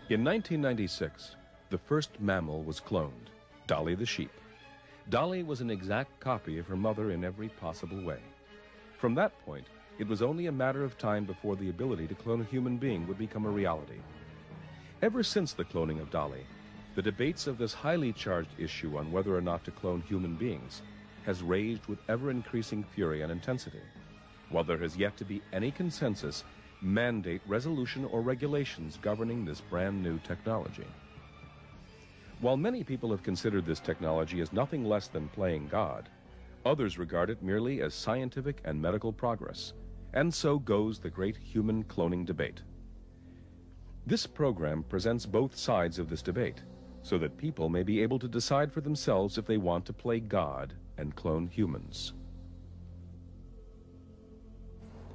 In 1996, the first mammal was cloned, Dolly the sheep. Dolly was an exact copy of her mother in every possible way. From that point, it was only a matter of time before the ability to clone a human being would become a reality. Ever since the cloning of Dolly, the debates of this highly charged issue on whether or not to clone human beings has raged with ever-increasing fury and intensity, while there has yet to be any consensus mandate resolution or regulations governing this brand new technology. While many people have considered this technology as nothing less than playing God, others regard it merely as scientific and medical progress, and so goes the great human cloning debate. This program presents both sides of this debate, so that people may be able to decide for themselves if they want to play God and clone humans.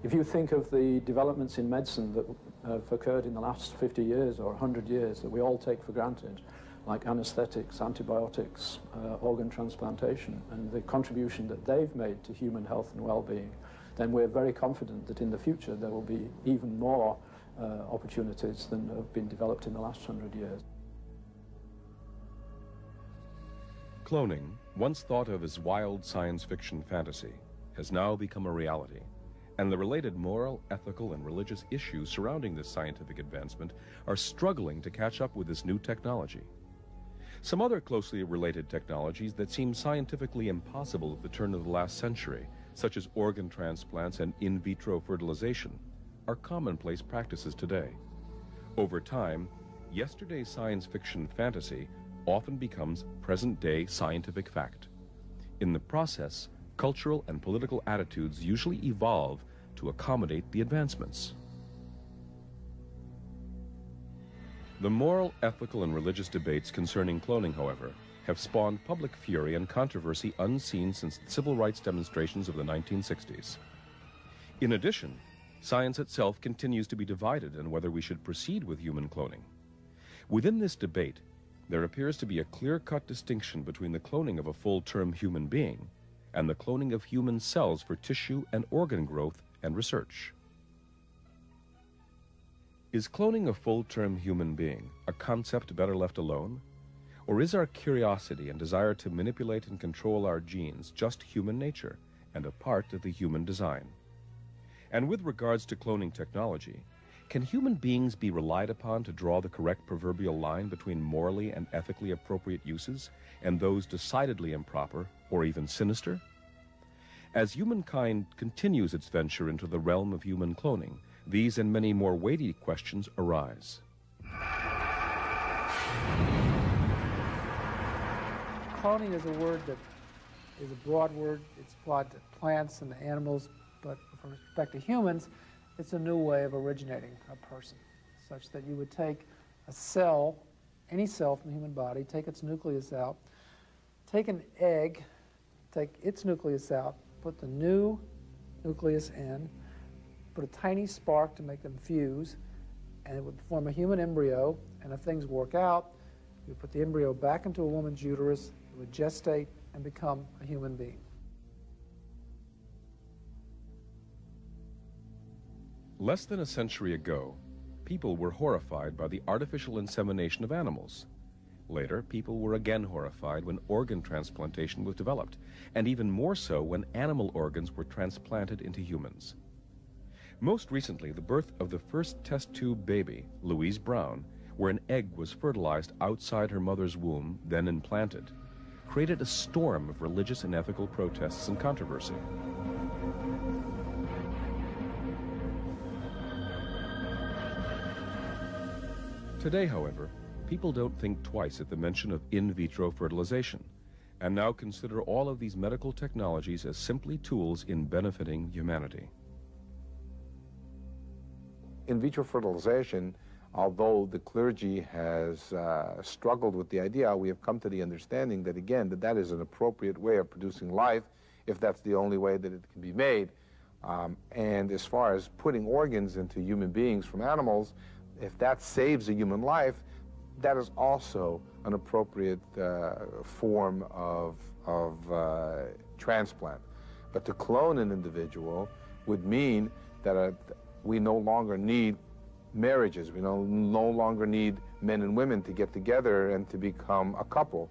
If you think of the developments in medicine that have occurred in the last 50 years or 100 years that we all take for granted, like anesthetics, antibiotics, organ transplantation, and the contribution that they've made to human health and well-being, then we're very confident that in the future there will be even more opportunities than have been developed in the last 100 years. Cloning, once thought of as wild science fiction fantasy, has now become a reality, and the related moral, ethical, and religious issues surrounding this scientific advancement are struggling to catch up with this new technology. Some other closely related technologies that seemed scientifically impossible at the turn of the last century, such as organ transplants and in vitro fertilization, are commonplace practices today. Over time, yesterday's science fiction fantasy often becomes present-day scientific fact. In the process, cultural and political attitudes usually evolve to accommodate the advancements. The moral, ethical, and religious debates concerning cloning, however, have spawned public fury and controversy unseen since the civil rights demonstrations of the 1960s. In addition, science itself continues to be divided on whether we should proceed with human cloning. Within this debate, there appears to be a clear-cut distinction between the cloning of a full-term human being and the cloning of human cells for tissue and organ growth and research. Is cloning a full-term human being a concept better left alone? Or is our curiosity and desire to manipulate and control our genes just human nature and a part of the human design? And with regards to cloning technology, can human beings be relied upon to draw the correct proverbial line between morally and ethically appropriate uses and those decidedly improper or even sinister? As humankind continues its venture into the realm of human cloning, these and many more weighty questions arise. Cloning is a word that is a broad word. It's applied to plants and animals, but with respect to humans, it's a new way of originating a person, such that you would take a cell, any cell from the human body, take its nucleus out, take an egg, take its nucleus out, put the new nucleus in, put a tiny spark to make them fuse, and it would form a human embryo, and if things work out, you put the embryo back into a woman's uterus, it would gestate and become a human being. Less than a century ago, people were horrified by the artificial insemination of animals. Later, people were again horrified when organ transplantation was developed, and even more so when animal organs were transplanted into humans. Most recently, the birth of the first test tube baby, Louise Brown, where an egg was fertilized outside her mother's womb, then implanted, created a storm of religious and ethical protests and controversy. Today, however, people don't think twice at the mention of in vitro fertilization, and now consider all of these medical technologies as simply tools in benefiting humanity. In vitro fertilization, although the clergy has struggled with the idea, we have come to the understanding that, again, that is an appropriate way of producing life if that's the only way that it can be made. And as far as putting organs into human beings from animals, if that saves a human life, that is also an appropriate form of transplant. But to clone an individual would mean that we no longer need marriages. We no longer need men and women to get together and to become a couple.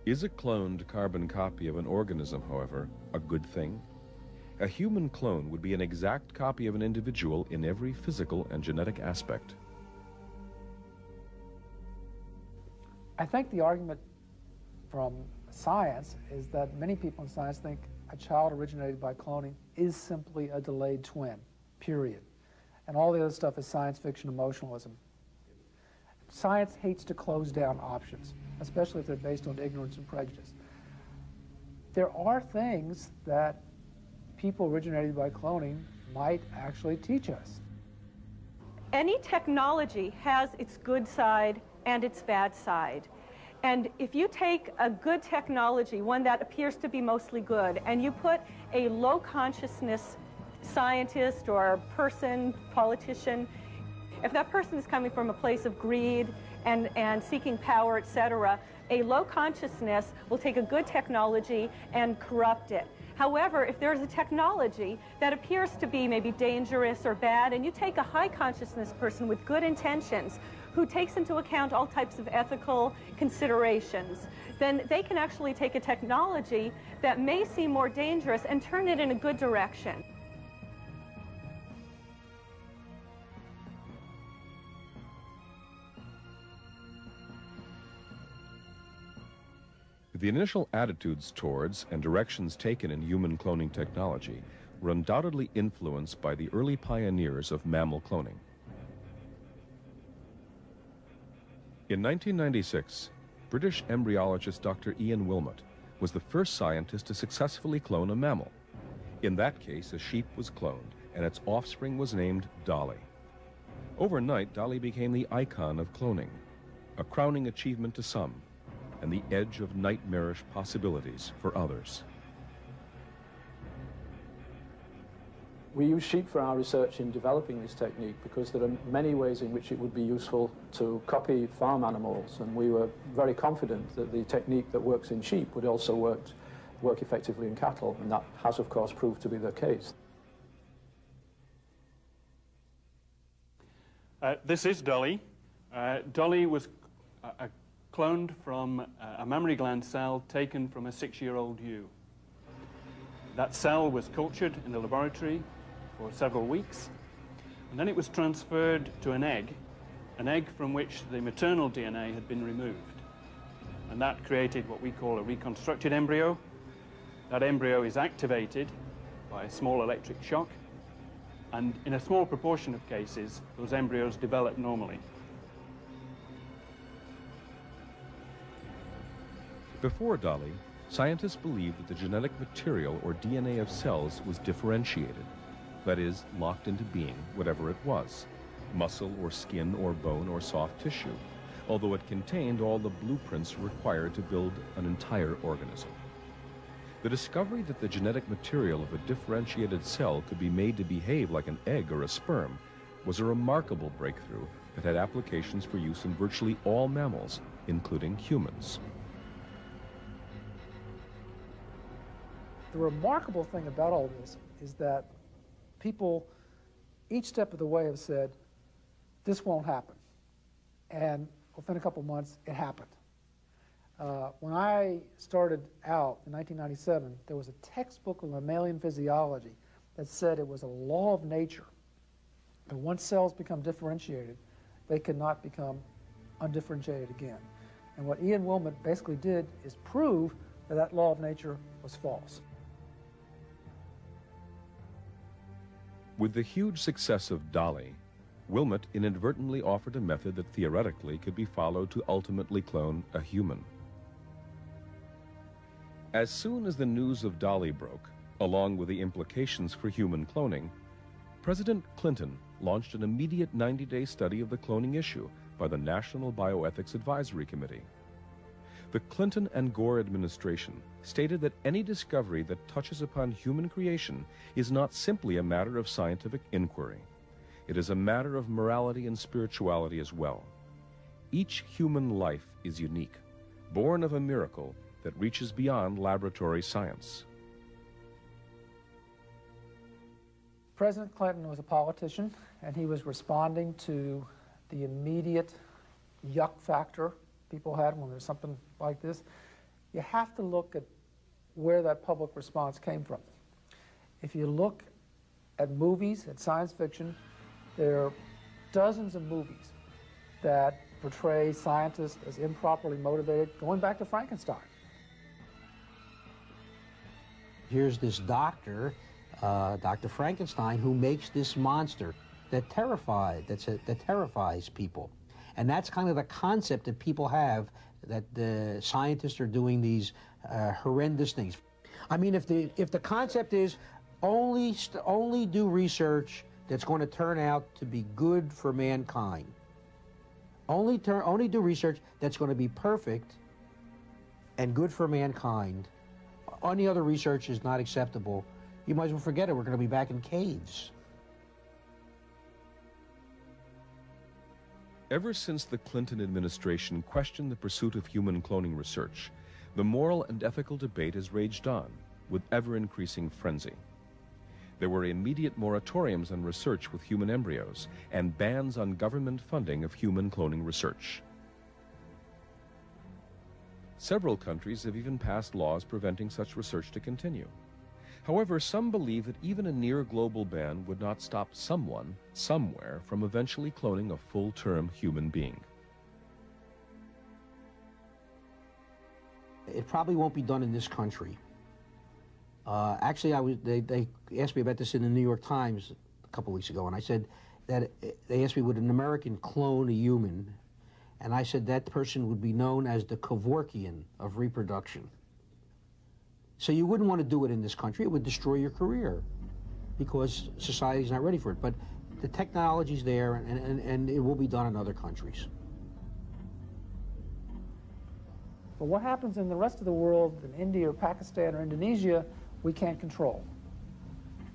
Is a cloned carbon copy of an organism, however, a good thing? A human clone would be an exact copy of an individual in every physical and genetic aspect. I think the argument from science is that many people in science think a child originated by cloning is simply a delayed twin, period. And all the other stuff is science fiction emotionalism. Science hates to close down options, especially if they're based on ignorance and prejudice. There are things that people originated by cloning might actually teach us. Any technology has its good side and its bad side. And if you take a good technology, one that appears to be mostly good, and you put a low consciousness scientist or person, politician, if that person is coming from a place of greed and seeking power, etc., a low consciousness will take a good technology and corrupt it. However, if there's a technology that appears to be maybe dangerous or bad, and you take a high consciousness person with good intentions who takes into account all types of ethical considerations, then they can actually take a technology that may seem more dangerous and turn it in a good direction. The initial attitudes towards and directions taken in human cloning technology were undoubtedly influenced by the early pioneers of mammal cloning. In 1996, British embryologist Dr. Ian Wilmot was the first scientist to successfully clone a mammal. In that case, a sheep was cloned, and its offspring was named Dolly. Overnight, Dolly became the icon of cloning, a crowning achievement to some, and the edge of nightmarish possibilities for others. We use sheep for our research in developing this technique because there are many ways in which it would be useful to copy farm animals, and we were very confident that the technique that works in sheep would also work effectively in cattle, and that has of course proved to be the case. This is Dolly. Dolly was cloned from a mammary gland cell taken from a 6-year-old ewe. That cell was cultured in the laboratory for several weeks, and then it was transferred to an egg from which the maternal DNA had been removed. And that created what we call a reconstructed embryo. That embryo is activated by a small electric shock, and in a small proportion of cases, those embryos develop normally. Before Dolly, scientists believed that the genetic material or DNA of cells was differentiated, that is, locked into being, whatever it was, muscle or skin or bone or soft tissue, although it contained all the blueprints required to build an entire organism. The discovery that the genetic material of a differentiated cell could be made to behave like an egg or a sperm was a remarkable breakthrough that had applications for use in virtually all mammals, including humans. The remarkable thing about all this is that people, each step of the way, have said, this won't happen. And within a couple months, it happened. When I started out in 1997, there was a textbook of mammalian physiology that said it was a law of nature that once cells become differentiated, they cannot become undifferentiated again. And what Ian Wilmot basically did is prove that that law of nature was false. With the huge success of Dolly, Wilmot inadvertently offered a method that theoretically could be followed to ultimately clone a human. As soon as the news of Dolly broke, along with the implications for human cloning, President Clinton launched an immediate 90-day study of the cloning issue by the National Bioethics Advisory Committee. The Clinton and Gore administration stated that any discovery that touches upon human creation is not simply a matter of scientific inquiry. It is a matter of morality and spirituality as well. Each human life is unique, born of a miracle that reaches beyond laboratory science. President Clinton was a politician, and he was responding to the immediate yuck factor people had when there's something like this. You have to look at where that public response came from. If you look at movies, at science fiction, there are dozens of movies that portray scientists as improperly motivated, going back to Frankenstein. Here's this doctor, Dr. Frankenstein, who makes this monster that terrifies people. And that's kind of the concept that people have, that the scientists are doing these horrendous things. I mean, if the concept is only do research that's going to turn out to be good for mankind, only do research that's going to be perfect and good for mankind, any other research is not acceptable, you might as well forget it. We're going to be back in caves. Ever since the Clinton administration questioned the pursuit of human cloning research, the moral and ethical debate has raged on with ever-increasing frenzy. There were immediate moratoriums on research with human embryos and bans on government funding of human cloning research. Several countries have even passed laws preventing such research to continue. However, some believe that even a near-global ban would not stop someone, somewhere, from eventually cloning a full-term human being. It probably won't be done in this country. Actually, they asked me about this in the New York Times a couple weeks ago, and I said that they asked me, would an American clone a human? And I said that person would be known as the Kevorkian of reproduction. So you wouldn't want to do it in this country. It would destroy your career because society's not ready for it. But the technology's there, and it will be done in other countries. But what happens in the rest of the world, in India or Pakistan or Indonesia, we can't control.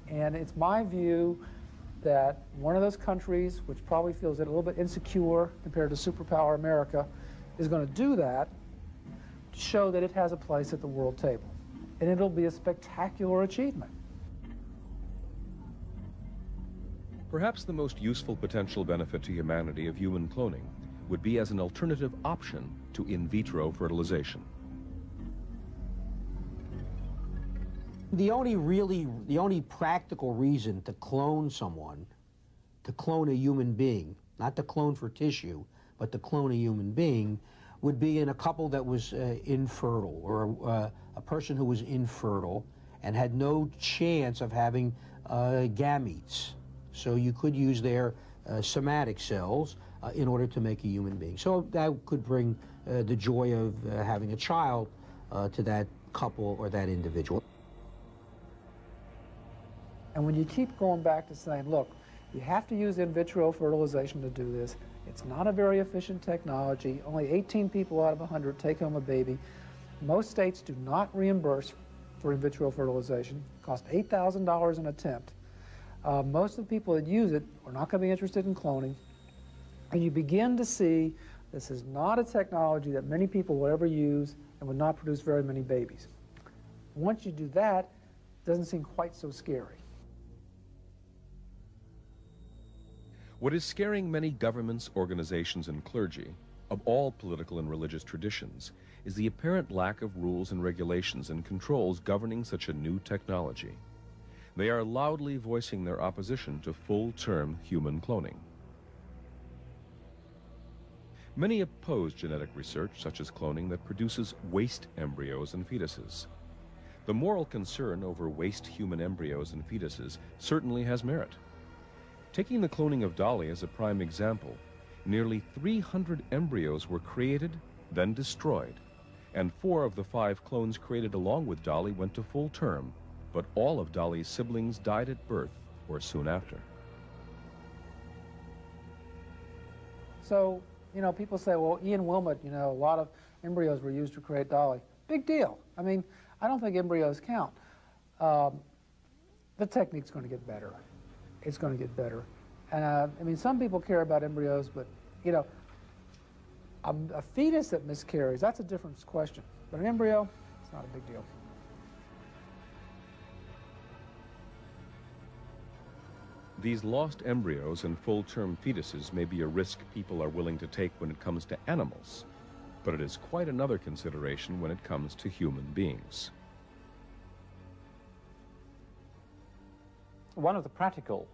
And it's my view that one of those countries, which probably feels a little bit insecure compared to superpower America, is going to do that to show that it has a place at the world table. And it'll be a spectacular achievement. Perhaps the most useful potential benefit to humanity of human cloning would be as an alternative option to in vitro fertilization. The only practical reason to clone someone, to clone a human being, not to clone for tissue, but to clone a human being, would be in a couple that was infertile, or a person who was infertile and had no chance of having gametes. So you could use their somatic cells in order to make a human being. So that could bring the joy of having a child to that couple or that individual. And when you keep going back to saying, look, you have to use in vitro fertilization to do this. It's not a very efficient technology. Only 18 people out of 100 take home a baby. Most states do not reimburse for in vitro fertilization. It costs $8,000 an attempt. Most of the people that use it are not going to be interested in cloning. And you begin to see this is not a technology that many people will ever use and would not produce very many babies. Once you do that, it doesn't seem quite so scary. What is scaring many governments, organizations, and clergy of all political and religious traditions is the apparent lack of rules and regulations and controls governing such a new technology. They are loudly voicing their opposition to full-term human cloning. Many oppose genetic research, such as cloning, that produces waste embryos and fetuses. The moral concern over waste human embryos and fetuses certainly has merit. Taking the cloning of Dolly as a prime example, nearly 300 embryos were created, then destroyed, and 4 of the 5 clones created along with Dolly went to full term, but all of Dolly's siblings died at birth or soon after. So, you know, people say, well, Ian Wilmot, you know, a lot of embryos were used to create Dolly. Big deal. I mean, I don't think embryos count. The technique's going to get better. It's going to get better. And I mean, some people care about embryos, but, you know, a fetus that miscarries, that's a different question. But an embryo, it's not a big deal. These lost embryos and full-term fetuses may be a risk people are willing to take when it comes to animals, but it is quite another consideration when it comes to human beings. One of the practical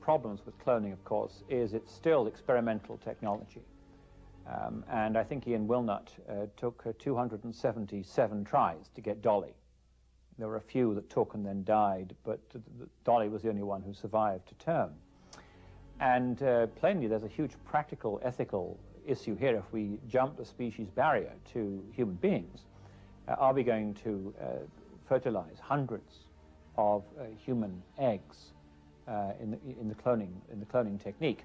problems with cloning, of course, is it's still experimental technology. And I think Ian Wilnut took 277 tries to get Dolly. There were a few that took and then died, but Dolly was the only one who survived to term. And plainly, there's a huge practical, ethical issue here. If we jump the species barrier to human beings, are we going to fertilize hundreds of human eggs in the cloning technique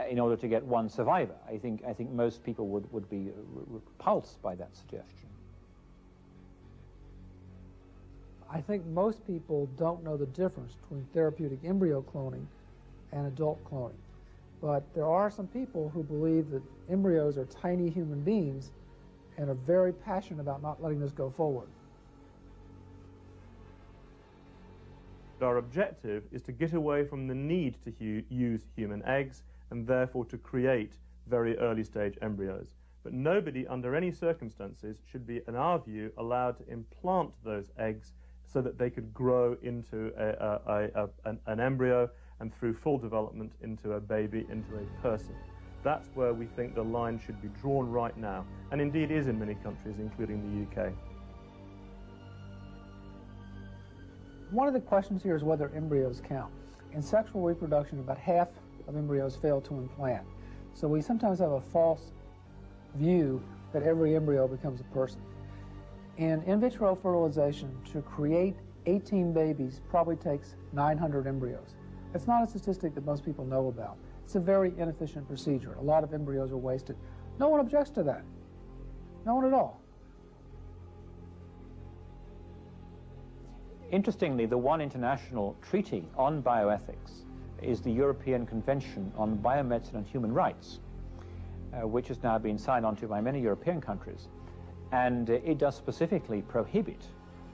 in order to get one survivor? I think most people would be repulsed by that suggestion. I think most people don't know the difference between therapeutic embryo cloning and adult cloning. But there are some people who believe that embryos are tiny human beings and are very passionate about not letting this go forward. Our objective is to get away from the need to use human eggs and therefore to create very early stage embryos. But nobody under any circumstances should be, in our view, allowed to implant those eggs so that they could grow into an embryo and through full development into a baby, into a person. That's where we think the line should be drawn right now, and indeed is in many countries, including the UK. One of the questions here is whether embryos count. In sexual reproduction, about half of embryos fail to implant. So we sometimes have a false view that every embryo becomes a person. In vitro fertilization, to create 18 babies probably takes 900 embryos. It's not a statistic that most people know about. It's a very inefficient procedure. A lot of embryos are wasted. No one objects to that. No one at all. Interestingly, the one international treaty on bioethics is the European Convention on Biomedicine and Human Rights, which has now been signed onto by many European countries. And it does specifically prohibit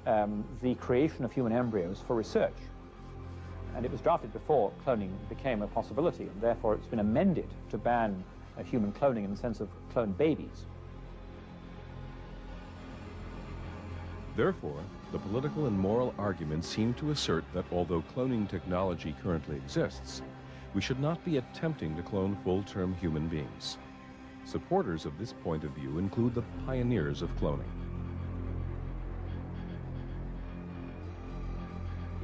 the creation of human embryos for research. And it was drafted before cloning became a possibility, and therefore it's been amended to ban human cloning in the sense of cloned babies. Therefore, the political and moral arguments seem to assert that although cloning technology currently exists, we should not be attempting to clone full-term human beings. Supporters of this point of view include the pioneers of cloning.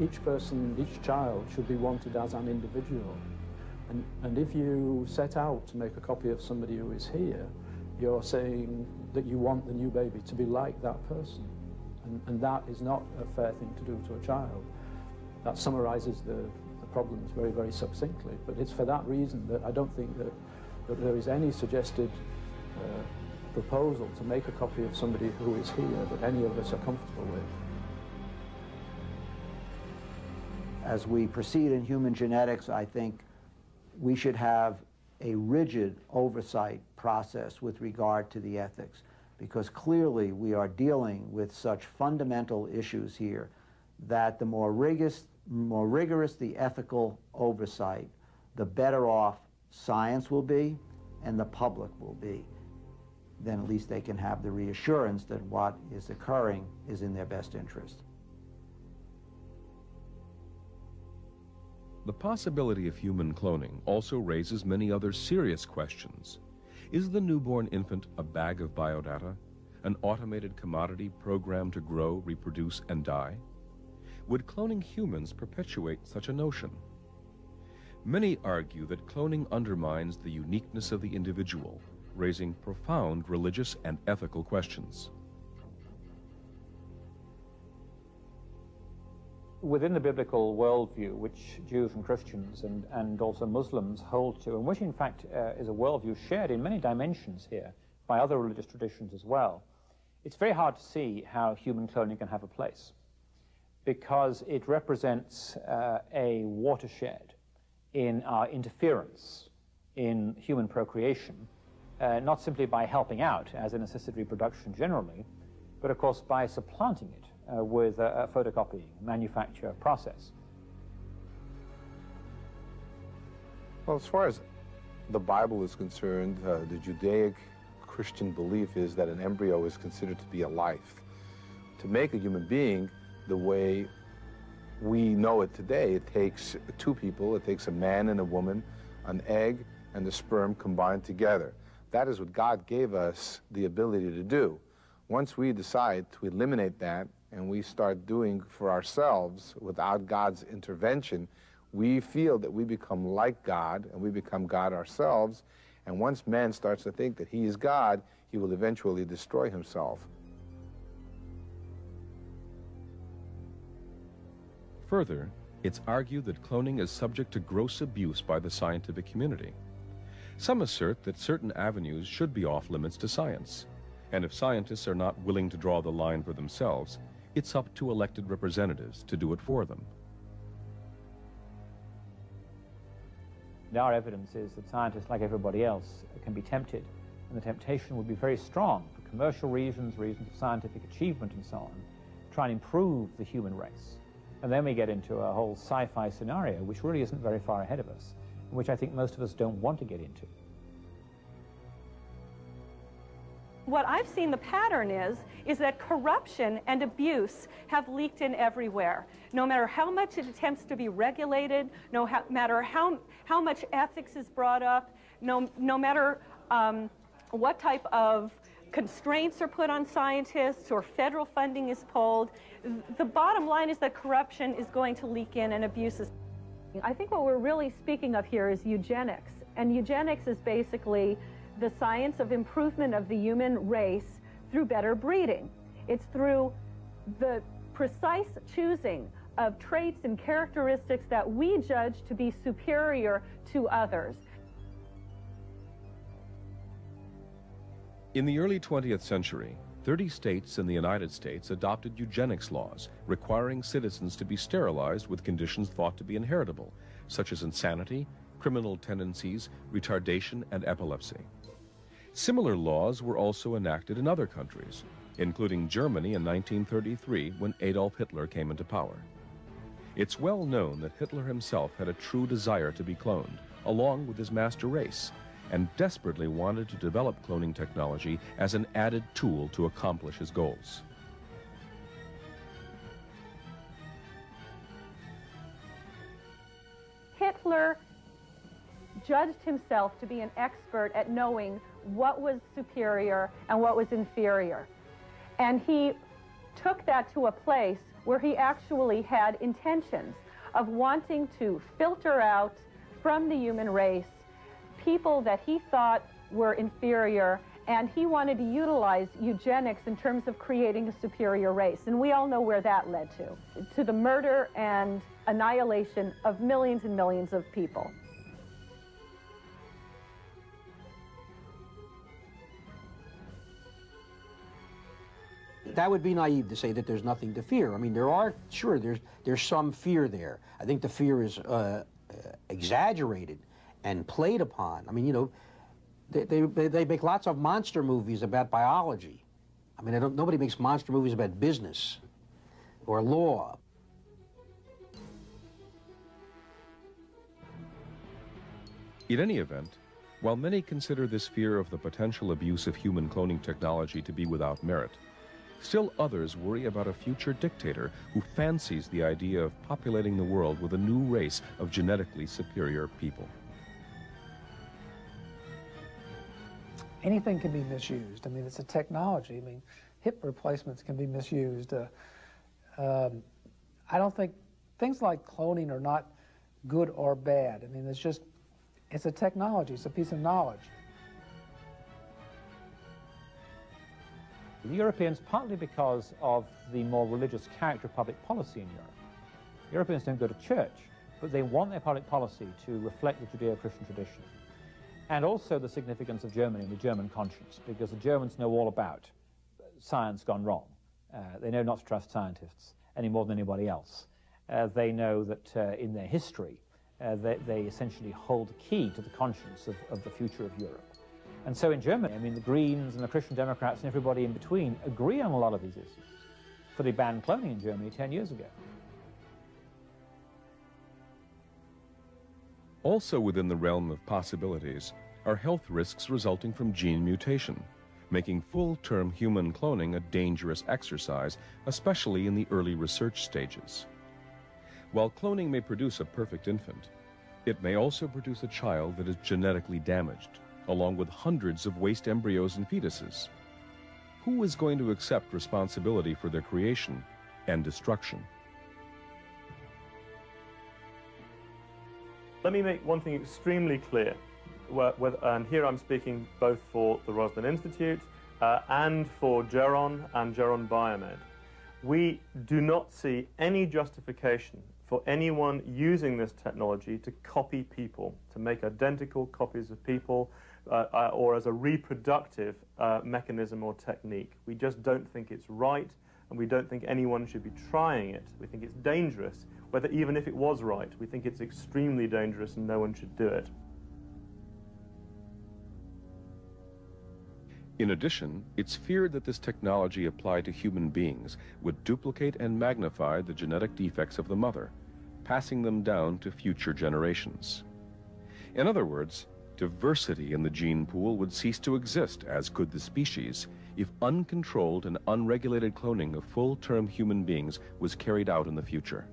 Each person, each child should be wanted as an individual. And if you set out to make a copy of somebody who is here, you're saying that you want the new baby to be like that person. And that is not a fair thing to do to a child. That summarizes the problems very, very succinctly. But it's for that reason that I don't think that there is any suggested proposal to make a copy of somebody who is here that any of us are comfortable with. As we proceed in human genetics, I think we should have a rigid oversight process with regard to the ethics, because clearly we are dealing with such fundamental issues here that the more rigorous the ethical oversight, the better off science will be and the public will be. Then at least they can have the reassurance that what is occurring is in their best interest. The possibility of human cloning also raises many other serious questions. Is the newborn infant a bag of biodata, an automated commodity programmed to grow, reproduce, and die? Would cloning humans perpetuate such a notion? Many argue that cloning undermines the uniqueness of the individual, raising profound religious and ethical questions. Within the biblical worldview, which Jews and Christians and also Muslims hold to, and which in fact is a worldview shared in many dimensions here by other religious traditions as well, it's very hard to see how human cloning can have a place, because it represents a watershed in our interference in human procreation, not simply by helping out, as in assisted reproduction generally, but of course by supplanting it with a photocopying manufacture process. Well, as far as the Bible is concerned, the Judaic Christian belief is that an embryo is considered to be a life. To make a human being the way we know it today, it takes two people, it takes a man and a woman, an egg and the sperm combined together. That is what God gave us the ability to do. Once we decide to eliminate that and we start doing for ourselves without God's intervention, we feel that we become like God and we become God ourselves. And once man starts to think that he is God, he will eventually destroy himself. Further, it's argued that cloning is subject to gross abuse by the scientific community. Some assert that certain avenues should be off limits to science, and if scientists are not willing to draw the line for themselves, it's up to elected representatives to do it for them. Our evidence is that scientists, like everybody else, can be tempted, and the temptation would be very strong for commercial reasons, reasons of scientific achievement and so on, to try and improve the human race. And then we get into a whole sci-fi scenario, which really isn't very far ahead of us, and which I think most of us don't want to get into. What I've seen the pattern is that corruption and abuse have leaked in everywhere. No matter how much it attempts to be regulated, no matter how much ethics is brought up, no matter what type of constraints are put on scientists or federal funding is pulled, the bottom line is that corruption is going to leak in and abuse is. I think what we're really speaking of here is eugenics, and eugenics is basically the science of improvement of the human race through better breeding. It's through the precise choosing of traits and characteristics that we judge to be superior to others. In the early 20th century, 30 states in the United States adopted eugenics laws requiring citizens to be sterilized with conditions thought to be inheritable, such as insanity, criminal tendencies, retardation, and epilepsy. Similar laws were also enacted in other countries, including Germany in 1933 when Adolf Hitler came into power. It's well known that Hitler himself had a true desire to be cloned, along with his master race, and desperately wanted to develop cloning technology as an added tool to accomplish his goals. Hitler judged himself to be an expert at knowing what was superior and what was inferior. And he took that to a place where he actually had intentions of wanting to filter out from the human race people that he thought were inferior, and he wanted to utilize eugenics in terms of creating a superior race. And we all know where that led to the murder and annihilation of millions and millions of people. That would be naive to say that there's nothing to fear. I mean, there's some fear there. I think the fear is exaggerated and played upon. I mean, you know, they make lots of monster movies about biology. I mean, nobody makes monster movies about business or law. In any event, while many consider this fear of the potential abuse of human cloning technology to be without merit, still others worry about a future dictator who fancies the idea of populating the world with a new race of genetically superior people. Anything can be misused. I mean, it's a technology. I mean, hip replacements can be misused. I don't think things like cloning are not good or bad. I mean, it's a technology. It's a piece of knowledge. The Europeans, partly because of the more religious character of public policy in Europe. Europeans don't go to church, but they want their public policy to reflect the Judeo-Christian tradition. And also the significance of Germany and the German conscience, because the Germans know all about science gone wrong. They know not to trust scientists any more than anybody else. They know that in their history, they essentially hold the key to the conscience of the future of Europe. And so in Germany, I mean, the Greens and the Christian Democrats and everybody in between agree on a lot of these issues. So they banned cloning in Germany 10 years ago. Also within the realm of possibilities are health risks resulting from gene mutation, making full-term human cloning a dangerous exercise, especially in the early research stages. While cloning may produce a perfect infant, it may also produce a child that is genetically damaged, along with hundreds of waste embryos and fetuses. Who is going to accept responsibility for their creation and destruction? Let me make one thing extremely clear, and here I'm speaking both for the Roslin Institute and for Geron and Geron Biomed. We do not see any justification for anyone using this technology to copy people, to make identical copies of people, or as a reproductive mechanism or technique. We just don't think it's right, and we don't think anyone should be trying it. We think it's dangerous. Whether even if it was right, we think it's extremely dangerous and no one should do it. In addition, it's feared that this technology applied to human beings would duplicate and magnify the genetic defects of the mother, passing them down to future generations. In other words, diversity in the gene pool would cease to exist, as could the species, if uncontrolled and unregulated cloning of full-term human beings was carried out in the future.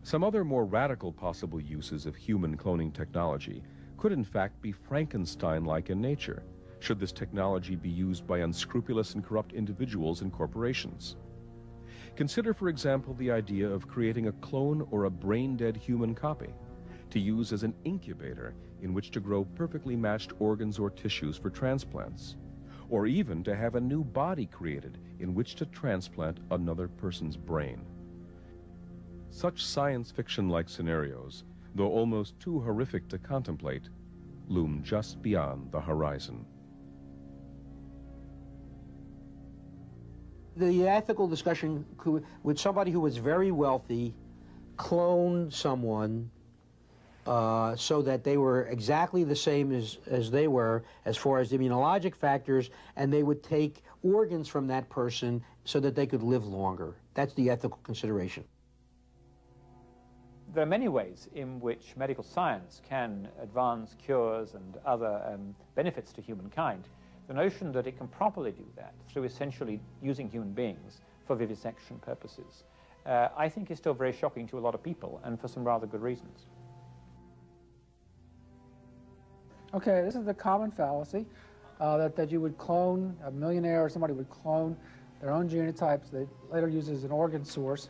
Some other more radical possible uses of human cloning technology could in fact be Frankenstein-like in nature, should this technology be used by unscrupulous and corrupt individuals and corporations. Consider, for example, the idea of creating a clone or a brain-dead human copy to use as an incubator in which to grow perfectly matched organs or tissues for transplants, or even to have a new body created in which to transplant another person's brain. Such science fiction-like scenarios, though almost too horrific to contemplate, loom just beyond the horizon. The ethical discussion could, would somebody who was very wealthy clone someone so that they were exactly the same as they were as far as immunologic factors, and they would take organs from that person so that they could live longer. That's the ethical consideration. There are many ways in which medical science can advance cures and other benefits to humankind. The notion that it can properly do that through essentially using human beings for vivisection purposes, I think is still very shocking to a lot of people, and for some rather good reasons. Okay, this is the common fallacy, that you would clone a millionaire, or somebody would clone their own genotypes they later use as an organ source.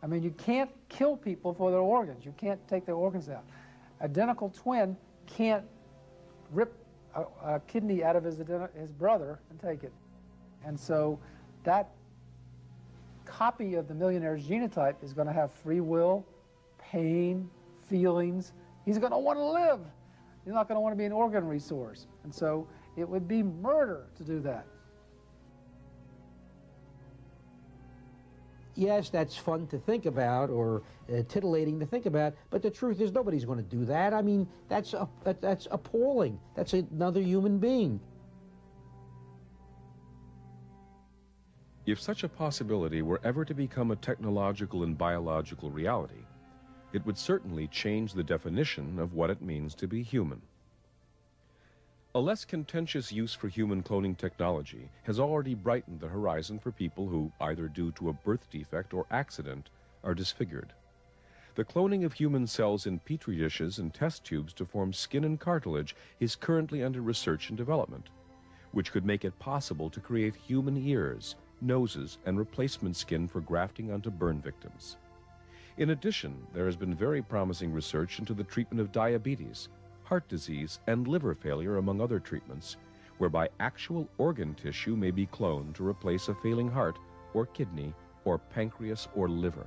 I mean, you can't kill people for their organs. You can't take their organs out. Identical twin can't rip a kidney out of his brother and take it. And so that copy of the millionaire's genotype is going to have free will, pain, feelings. He's going to want to live. He's not going to want to be an organ resource. And so it would be murder to do that. Yes, that's fun to think about, or titillating to think about, but the truth is nobody's going to do that. I mean, that's appalling. That's another human being. If such a possibility were ever to become a technological and biological reality, it would certainly change the definition of what it means to be human. A less contentious use for human cloning technology has already brightened the horizon for people who, either due to a birth defect or accident, are disfigured. The cloning of human cells in petri dishes and test tubes to form skin and cartilage is currently under research and development, which could make it possible to create human ears, noses, and replacement skin for grafting onto burn victims. In addition, there has been very promising research into the treatment of diabetes, heart disease, and liver failure, among other treatments, whereby actual organ tissue may be cloned to replace a failing heart or kidney or pancreas or liver.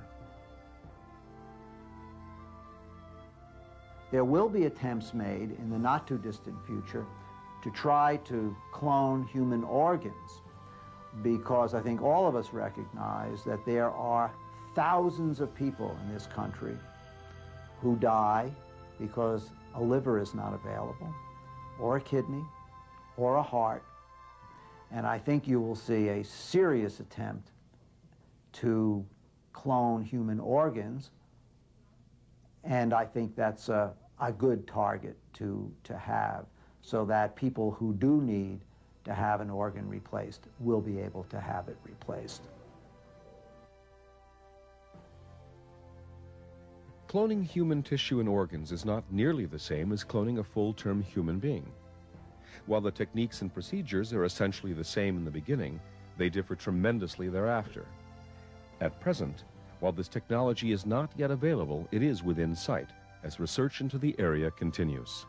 There will be attempts made in the not-too-distant future to try to clone human organs, because I think all of us recognize that there are thousands of people in this country who die because a liver is not available, or a kidney, or a heart. And I think you will see a serious attempt to clone human organs And I think that's a good target to have, so that people who do need to have an organ replaced will be able to have it replaced. Cloning human tissue and organs is not nearly the same as cloning a full-term human being. While the techniques and procedures are essentially the same in the beginning, they differ tremendously thereafter. At present, while this technology is not yet available, it is within sight as research into the area continues.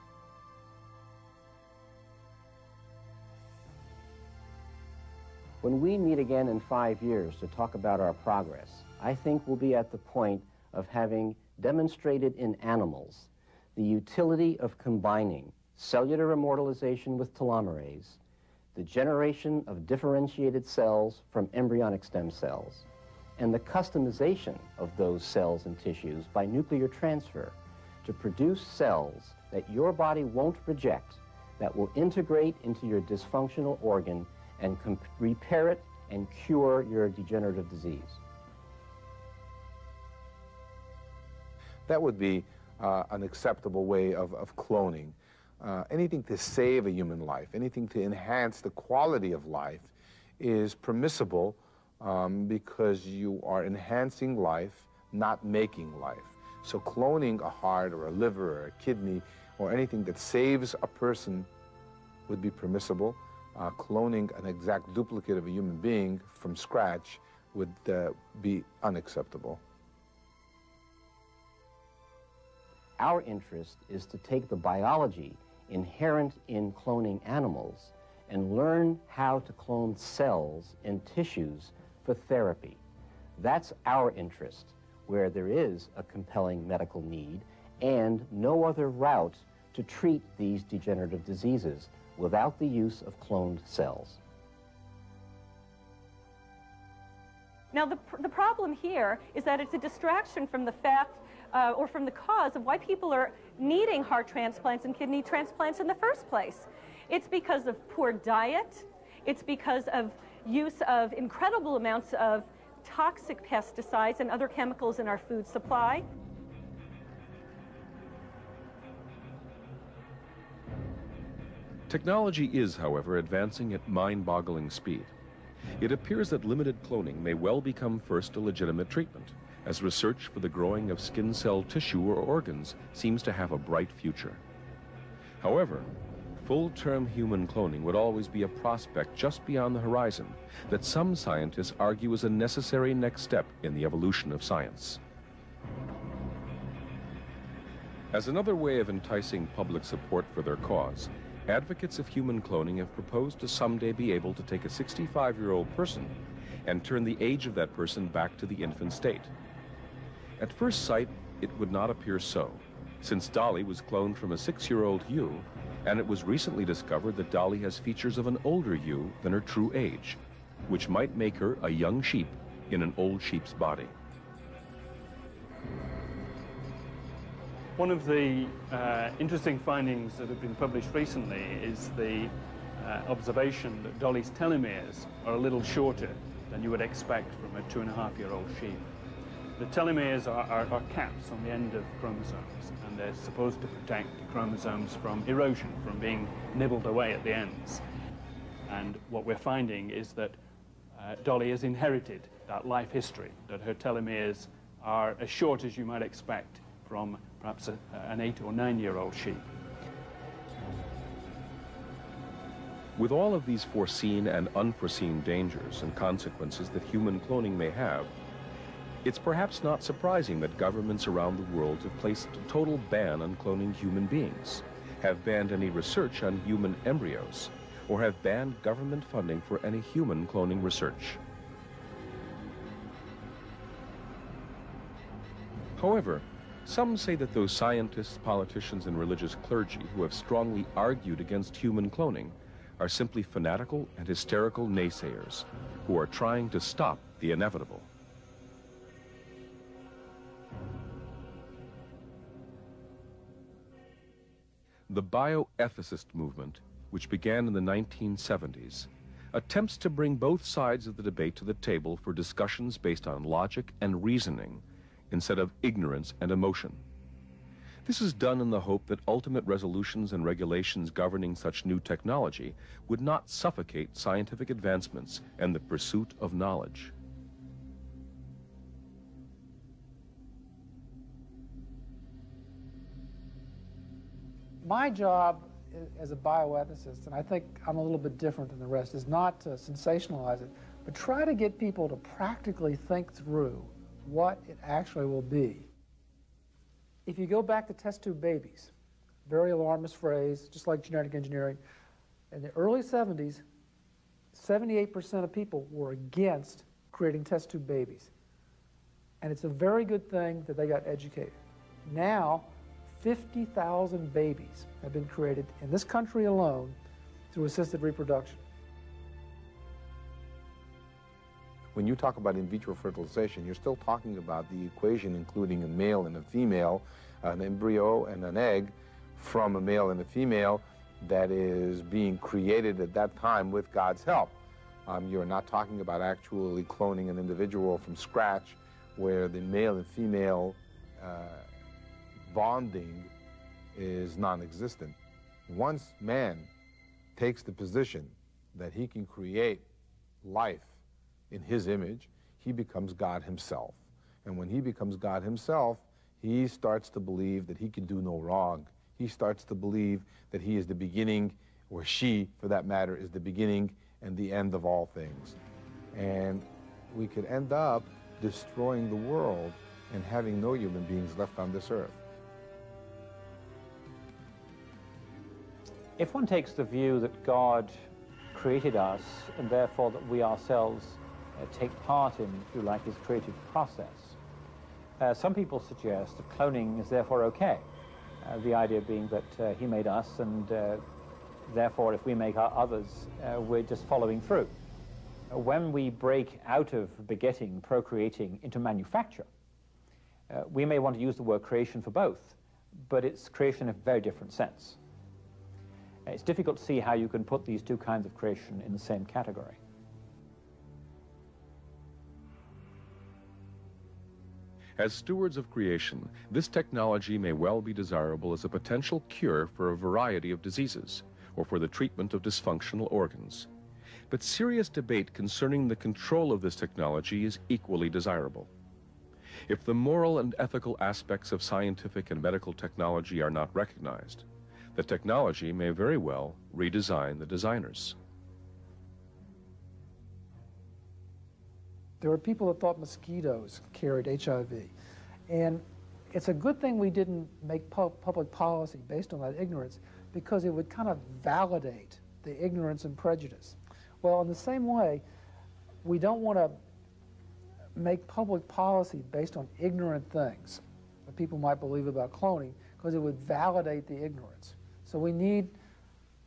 When we meet again in 5 years to talk about our progress, I think we'll be at the point of having demonstrated in animals the utility of combining cellular immortalization with telomerase, the generation of differentiated cells from embryonic stem cells, and the customization of those cells and tissues by nuclear transfer to produce cells that your body won't reject, that will integrate into your dysfunctional organ and repair it and cure your degenerative disease. That would be an acceptable way of cloning. Anything to save a human life, anything to enhance the quality of life is permissible because you are enhancing life, not making life. So cloning a heart or a liver or a kidney or anything that saves a person would be permissible. Cloning an exact duplicate of a human being from scratch would be unacceptable. Our interest is to take the biology inherent in cloning animals and learn how to clone cells and tissues for therapy. That's our interest, where there is a compelling medical need and no other route to treat these degenerative diseases without the use of cloned cells. Now, the problem here is that it's a distraction from the fact or from the cause of why people are needing heart transplants and kidney transplants in the first place. It's because of poor diet. It's because of use of incredible amounts of toxic pesticides and other chemicals in our food supply. Technology is, however, advancing at mind-boggling speed. It appears that limited cloning may well become first a legitimate treatment, as research for the growing of skin cell tissue or organs seems to have a bright future. However, full-term human cloning would always be a prospect just beyond the horizon that some scientists argue is a necessary next step in the evolution of science. As another way of enticing public support for their cause, advocates of human cloning have proposed to someday be able to take a 65-year-old person and turn the age of that person back to the infant state. At first sight, it would not appear so, since Dolly was cloned from a 6-year-old ewe, and it was recently discovered that Dolly has features of an older ewe than her true age, which might make her a young sheep in an old sheep's body. One of the interesting findings that have been published recently is the observation that Dolly's telomeres are a little shorter than you would expect from a 2.5-year-old sheep. The telomeres are caps on the end of chromosomes, and they're supposed to protect the chromosomes from erosion, from being nibbled away at the ends. And what we're finding is that Dolly has inherited that life history, that her telomeres are as short as you might expect from perhaps an 8- or 9-year-old sheep. With all of these foreseen and unforeseen dangers and consequences that human cloning may have, it's perhaps not surprising that governments around the world have placed a total ban on cloning human beings, have banned any research on human embryos, or have banned government funding for any human cloning research. However, some say that those scientists, politicians, and religious clergy who have strongly argued against human cloning are simply fanatical and hysterical naysayers who are trying to stop the inevitable. The bioethicist movement, which began in the 1970s, attempts to bring both sides of the debate to the table for discussions based on logic and reasoning instead of ignorance and emotion. This is done in the hope that ultimate resolutions and regulations governing such new technology would not suffocate scientific advancements and the pursuit of knowledge. My job as a bioethicist, and I think I'm a little bit different than the rest, is not to sensationalize it, but try to get people to practically think through what it actually will be. If you go back to test tube babies, very alarmist phrase, just like genetic engineering, in the early 70s, 78% of people were against creating test tube babies. And it's a very good thing that they got educated. Now, 50,000 babies have been created in this country alone through assisted reproduction. When you talk about in vitro fertilization, you're still talking about the equation including a male and a female, an embryo and an egg from a male and a female that is being created at that time with God's help. You're not talking about actually cloning an individual from scratch where the male and female bonding is non-existent. Once man takes the position that he can create life in his image, he becomes God himself. And when he becomes God himself, he starts to believe that he can do no wrong. He starts to believe that he is the beginning, or she, for that matter, is the beginning and the end of all things. And we could end up destroying the world and having no human beings left on this earth. If one takes the view that God created us and therefore that we ourselves take part in, if you like, his creative process, some people suggest that cloning is therefore okay. The idea being that he made us and therefore if we make others, we're just following through. When we break out of begetting, procreating into manufacture, we may want to use the word creation for both, but it's creation in a very different sense. It's difficult to see how you can put these two kinds of creation in the same category. As stewards of creation, this technology may well be desirable as a potential cure for a variety of diseases or for the treatment of dysfunctional organs. But serious debate concerning the control of this technology is equally desirable. If the moral and ethical aspects of scientific and medical technology are not recognized, the technology may very well redesign the designers. There were people that thought mosquitoes carried HIV. And it's a good thing we didn't make public policy based on that ignorance, because it would kind of validate the ignorance and prejudice. Well, in the same way, we don't want to make public policy based on ignorant things that people might believe about cloning, because it would validate the ignorance. So we need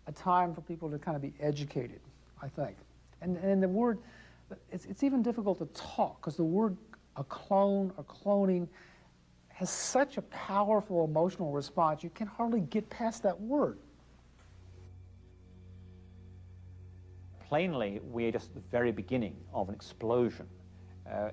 a time for people to kind of be educated, I think. And the word, it's even difficult to talk, because the word a clone or cloning has such a powerful emotional response, you can hardly get past that word. Plainly, we're just at the very beginning of an explosion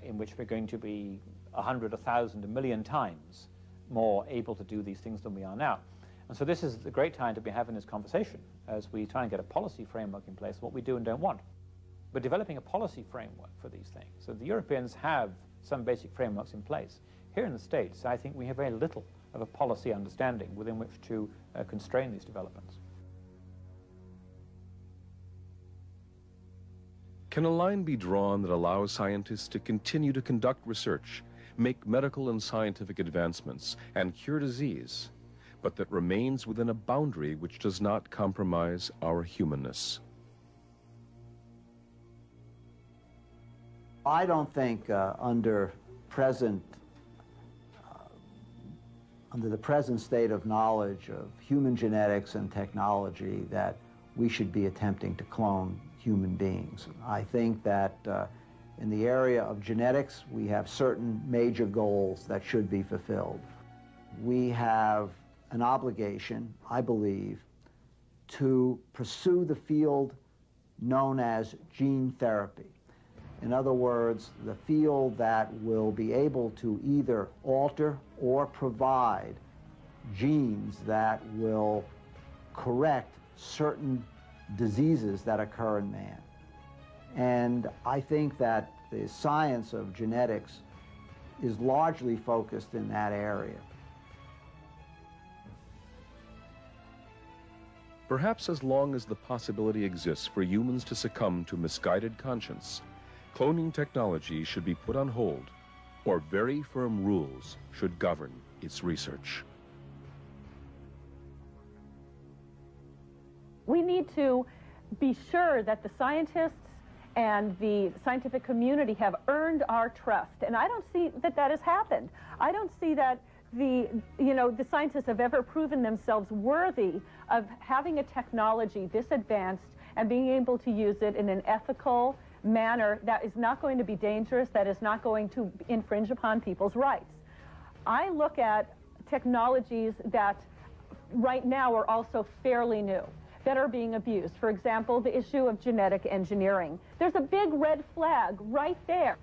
in which we're going to be 100, 1,000, 1,000,000 times more able to do these things than we are now. And so this is a great time to be having this conversation as we try and get a policy framework in place, what we do and don't want. But developing a policy framework for these things. So the Europeans have some basic frameworks in place. Here in the States, I think we have very little of a policy understanding within which to constrain these developments. Can a line be drawn that allows scientists to continue to conduct research, make medical and scientific advancements, and cure disease, but that remains within a boundary which does not compromise our humanness? I don't think under the present state of knowledge of human genetics and technology that we should be attempting to clone human beings. I think that in the area of genetics, we have certain major goals that should be fulfilled. We have an obligation, I believe, to pursue the field known as gene therapy. In other words, the field that will be able to either alter or provide genes that will correct certain diseases that occur in man. And I think that the science of genetics is largely focused in that area. Perhaps as long as the possibility exists for humans to succumb to misguided conscience, cloning technology should be put on hold, or very firm rules should govern its research. We need to be sure that the scientists and the scientific community have earned our trust. And I don't see that that has happened. I don't see that the scientists have ever proven themselves worthy of having a technology this advanced and being able to use it in an ethical manner that is not going to be dangerous, that is not going to infringe upon people's rights. I look at technologies that right now are also fairly new, that are being abused. For example, the issue of genetic engineering. There's a big red flag right there.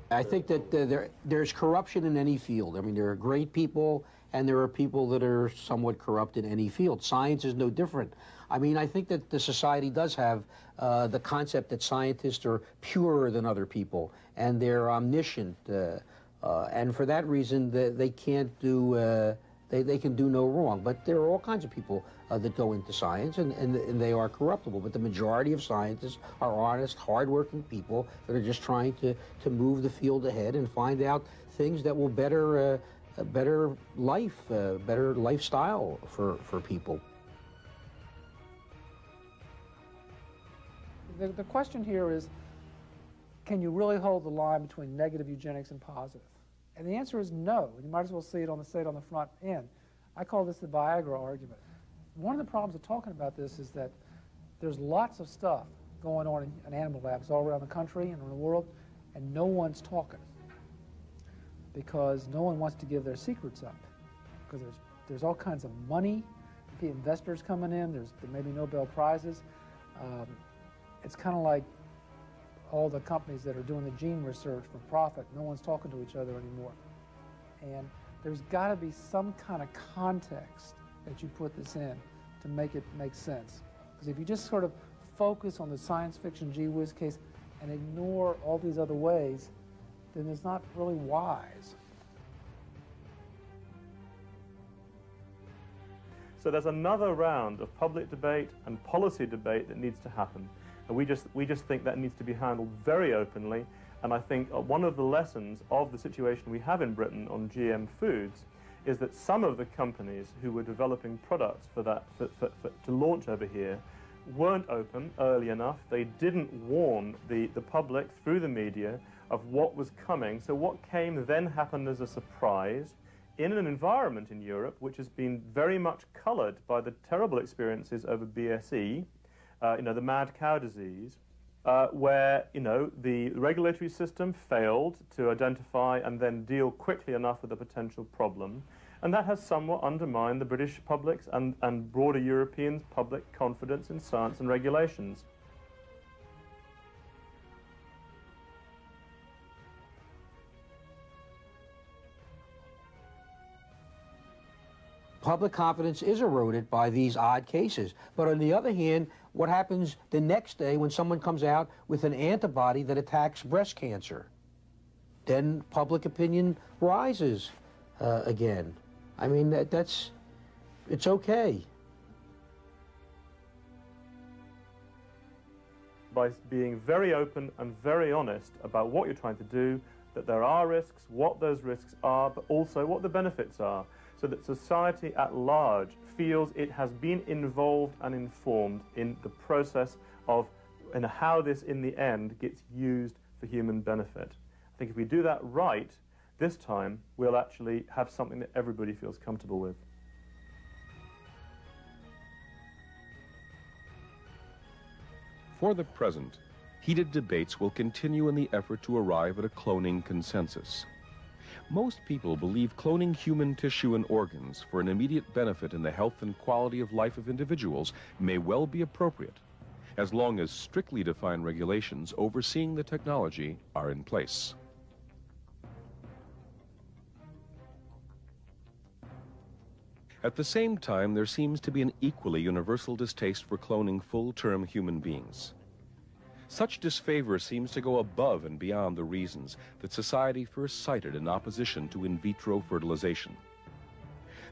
I think that there's corruption in any field. I mean, there are great people, and there are people that are somewhat corrupt in any field. Science is no different. I mean, I think that the society does have the concept that scientists are purer than other people, and they're omniscient, and for that reason, they can't do, they can do no wrong. But there are all kinds of people that go into science, and they are corruptible. But the majority of scientists are honest, hardworking people that are just trying to move the field ahead and find out things that will better a better life, better lifestyle for people. The question here is, can you really hold the line between negative eugenics and positive? And the answer is no. You might as well say it on the front end. I call this the Viagra argument. One of the problems of talking about this is that there's lots of stuff going on in animal labs all around the country and in the world, and no one's talking because no one wants to give their secrets up. Because there's all kinds of money, investors coming in, there may be Nobel Prizes. It's kind of like all the companies that are doing the gene research for profit. No one's talking to each other anymore. And there's got to be some kind of context that you put this in to make it make sense. Because if you just sort of focus on the science fiction gee whiz case and ignore all these other ways, then it's not really wise. So there's another round of public debate and policy debate that needs to happen. And we just think that needs to be handled very openly. And I think one of the lessons of the situation we have in Britain on GM foods is that some of the companies who were developing products to launch over here weren't open early enough. They didn't warn the public through the media of what was coming. So what came then happened as a surprise in an environment in Europe which has been very much colored by the terrible experiences over BSE, the mad cow disease, where, the regulatory system failed to identify and then deal quickly enough with the potential problem. And that has somewhat undermined the British public's and broader European public confidence in science and regulations. Public confidence is eroded by these odd cases. But on the other hand, what happens the next day when someone comes out with an antibody that attacks breast cancer? Then public opinion rises again. I mean, it's okay. By being very open and very honest about what you're trying to do, that there are risks, what those risks are, but also what the benefits are, so that society at large feels it has been involved and informed in the process of how this in the end gets used for human benefit. I think if we do that right, this time we'll actually have something that everybody feels comfortable with. For the present, heated debates will continue in the effort to arrive at a cloning consensus. Most people believe cloning human tissue and organs for an immediate benefit in the health and quality of life of individuals may well be appropriate, as long as strictly defined regulations overseeing the technology are in place. At the same time, there seems to be an equally universal distaste for cloning full-term human beings. Such disfavor seems to go above and beyond the reasons that society first cited in opposition to in vitro fertilization.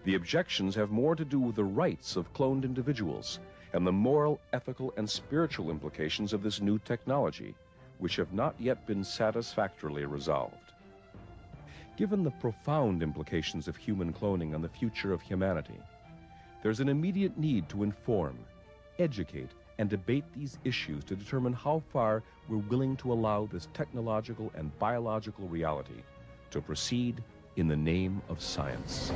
The objections have more to do with the rights of cloned individuals and the moral, ethical, and spiritual implications of this new technology, which have not yet been satisfactorily resolved. Given the profound implications of human cloning on the future of humanity, there's an immediate need to inform, educate, and debate these issues to determine how far we're willing to allow this technological and biological reality to proceed in the name of science.